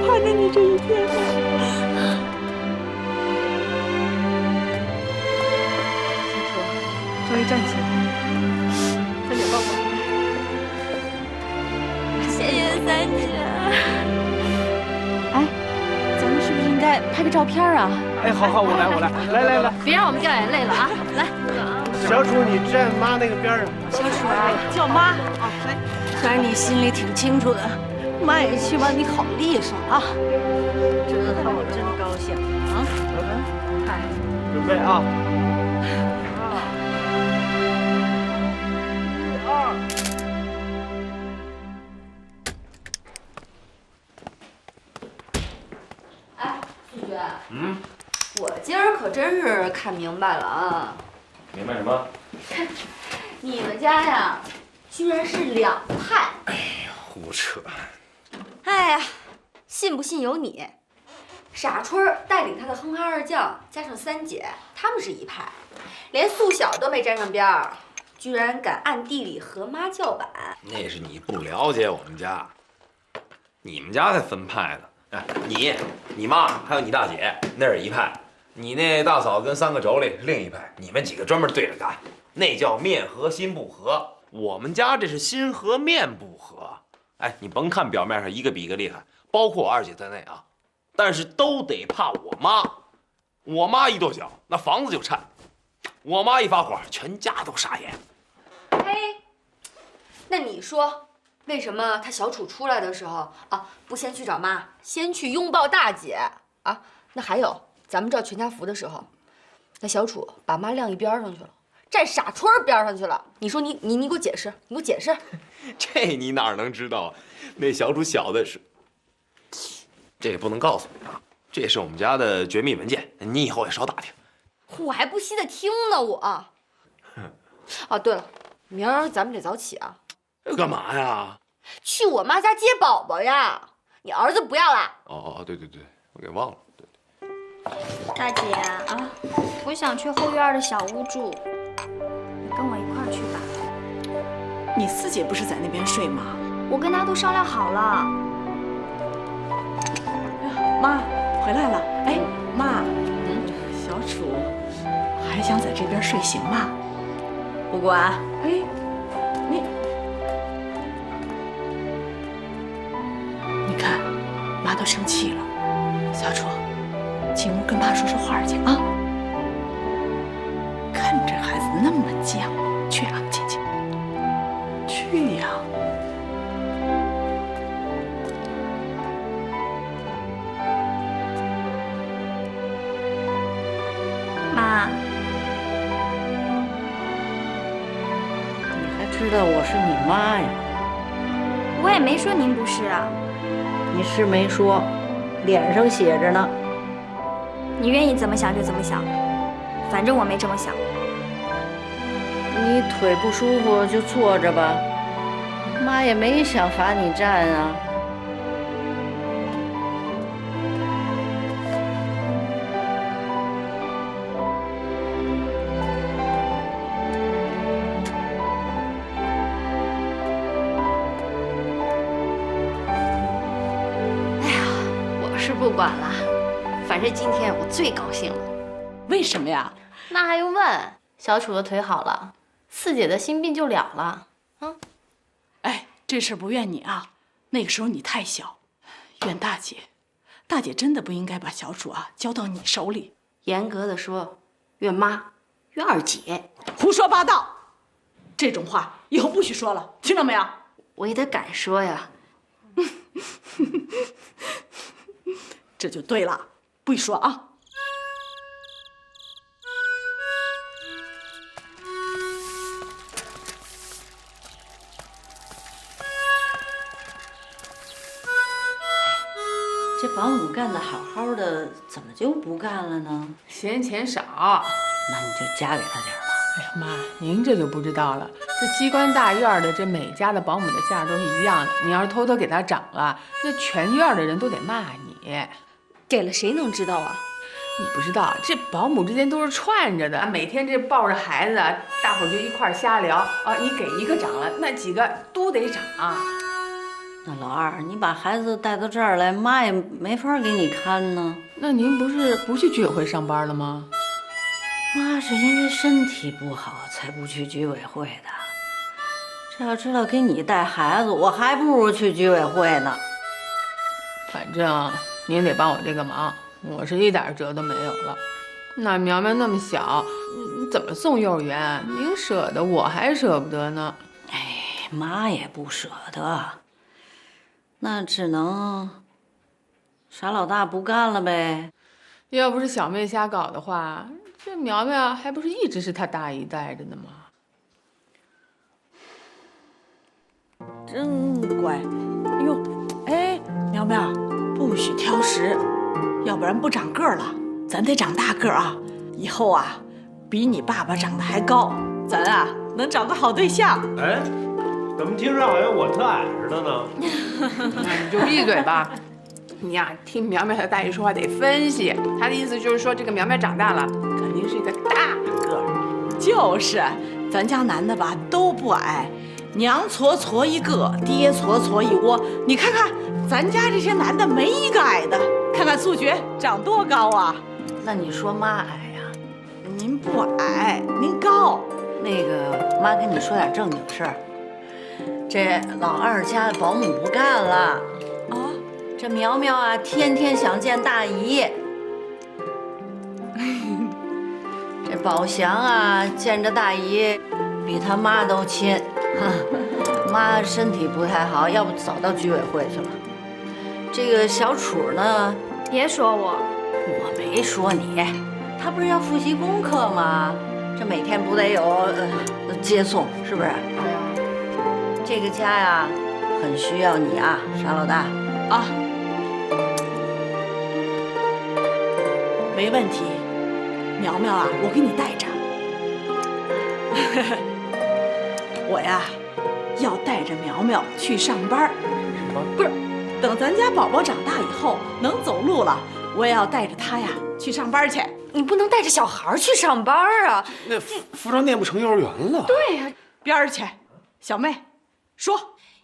盼着你这一天呢。小楚，终于站起来了，三姐抱抱。谢谢三姐。哎，咱们是不是应该拍个照片啊？哎，好，我来，来，别让我们掉眼泪了啊！来，小楚你站妈那个边上。小楚叫妈啊，来。虽然你心里挺清楚的，妈也希望你好利索啊。这次看我真高兴啊！看，准备啊。哎，苏娟。我今儿可真是看明白了啊！明白什么？你们家呀，居然是两派！哎呀，胡扯！哎呀，信不信由你。傻春儿带领他的哼哈二将，加上三姐，他们是一派，连素小都没沾上边儿，居然敢暗地里和妈叫板。那是你不了解我们家，你们家才分派呢。哎，你妈还有你大姐那是一派，你那大嫂跟三个妯娌是另一派，你们几个专门对着干，那叫面和心不和。我们家这是心和面不和。哎，你甭看表面上一个比一个厉害，包括我二姐在内啊，但是都得怕我妈。我妈一跺脚，那房子就颤；我妈一发火，全家都傻眼。嘿，那你说，为什么他小楚出来的时候啊，不先去找妈，先去拥抱大姐啊？那还有，咱们照全家福的时候，那小楚把妈晾一边上去了，站傻春边上去了。你说你给我解释，你给我解释。这你哪能知道啊？那小楚小的是，这也不能告诉你啊。这也是我们家的绝密文件，你以后也少打听。我还不稀得听呢，我。哦，对了，明儿咱们得早起啊。干嘛呀？去我妈家接宝宝呀。你儿子不要啦？哦，对，我给忘了。对。大姐啊，我想去后院的小屋住，你跟我一块儿去吧。你四姐不是在那边睡吗？我跟她都商量好了。妈回来了。哎，妈，小楚还想在这边睡，行吗？不管。哎，你看，妈都生气了。小楚，进屋跟妈说说话去啊。看这孩子那么犟，去啊，进去。去呀。妈，你还知道我是你妈呀？我也没说您不是啊。你是没说，脸上写着呢。你愿意怎么想就怎么想，反正我没这么想。你腿不舒服就坐着吧，妈也没想罚你站啊。是不管了，反正今天我最高兴了。为什么呀？那还用问？小楚的腿好了，四姐的心病就了了。哎，这事不怨你啊，那个时候你太小，怨大姐。大姐真的不应该把小楚啊交到你手里。严格的说，怨妈，怨二姐。胡说八道！这种话以后不许说了，听到没有？我也得敢说呀。这就对了，不许说啊！这保姆干得好好的，怎么就不干了呢？嫌钱少。那你就加给他点吧。哎呀妈，您这就不知道了。这机关大院的，这每家的保姆的价都是一样的。你要是偷偷给他涨了，那全院的人都得骂你。给了谁能知道啊？你不知道，这保姆之间都是串着的，每天这抱着孩子，大伙儿就一块儿瞎聊啊。你给一个涨了，那几个都得涨。那老二，你把孩子带到这儿来，妈也没法给你看呢。那您不是不去居委会上班了吗？妈是因为身体不好才不去居委会的。这要知道给你带孩子，我还不如去居委会呢。反正您得帮我这个忙，我是一点辙都没有了。那苗苗那么小，你怎么送幼儿园？您舍得，我还舍不得呢。哎，妈也不舍得，那只能傻老大不干了呗。要不是小妹瞎搞的话，这苗苗还不是一直是她大姨带着呢吗？真乖。哟，哎，苗苗，不许挑食，要不然不长个儿了。咱得长大个儿啊，以后啊，比你爸爸长得还高，咱啊能找个好对象。哎，怎么听着好像我特矮似的呢？你就闭嘴吧。你呀，听苗苗和大姨说话得分析，她的意思就是说，这个苗苗长大了，肯定是一个大个儿。就是，咱家男的吧都不矮，娘矬矬一个，爹矬矬一窝。你看看咱家这些男的没一个矮的，看看苏觉长多高啊！那你说妈矮呀？您不矮，您高。那个妈跟你说点正经事儿，这老二家的保姆不干了啊。这苗苗啊，天天想见大姨。这宝祥啊，见着大姨比他妈都亲。妈身体不太好，要不早到居委会去了。这个小楚呢，别说我，我没说你，他不是要复习功课吗？这每天不得有接送，是不是？这个家呀，很需要你啊，傻老大啊。没问题，苗苗啊，我给你带着。我呀，要带着苗苗去上班。不是，等咱家宝宝长大以后能走路了，我也要带着他呀去上班去。你不能带着小孩去上班啊！那服装店不成幼儿园了？对呀，边儿去，小妹，说。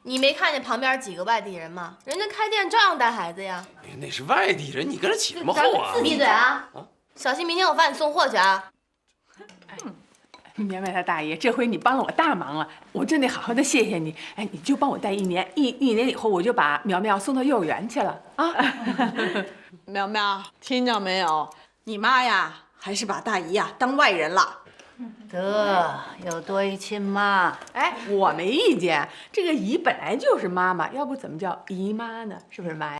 你没看见旁边几个外地人吗？人家开店照样带孩子呀。哎，那是外地人，你跟着起什么后啊？自闭嘴啊！小心明天我罚你送货去啊！苗苗他大爷，这回你帮了我大忙了，我真得好好的谢谢你。哎，你就帮我带1年，一年以后我就把苗苗送到幼儿园去了啊！苗苗，听着没有？你妈呀，还是把大姨呀当外人了。得又多一亲妈。哎，我没意见，这个姨本来就是妈妈，要不怎么叫姨妈呢？是不是妈呀？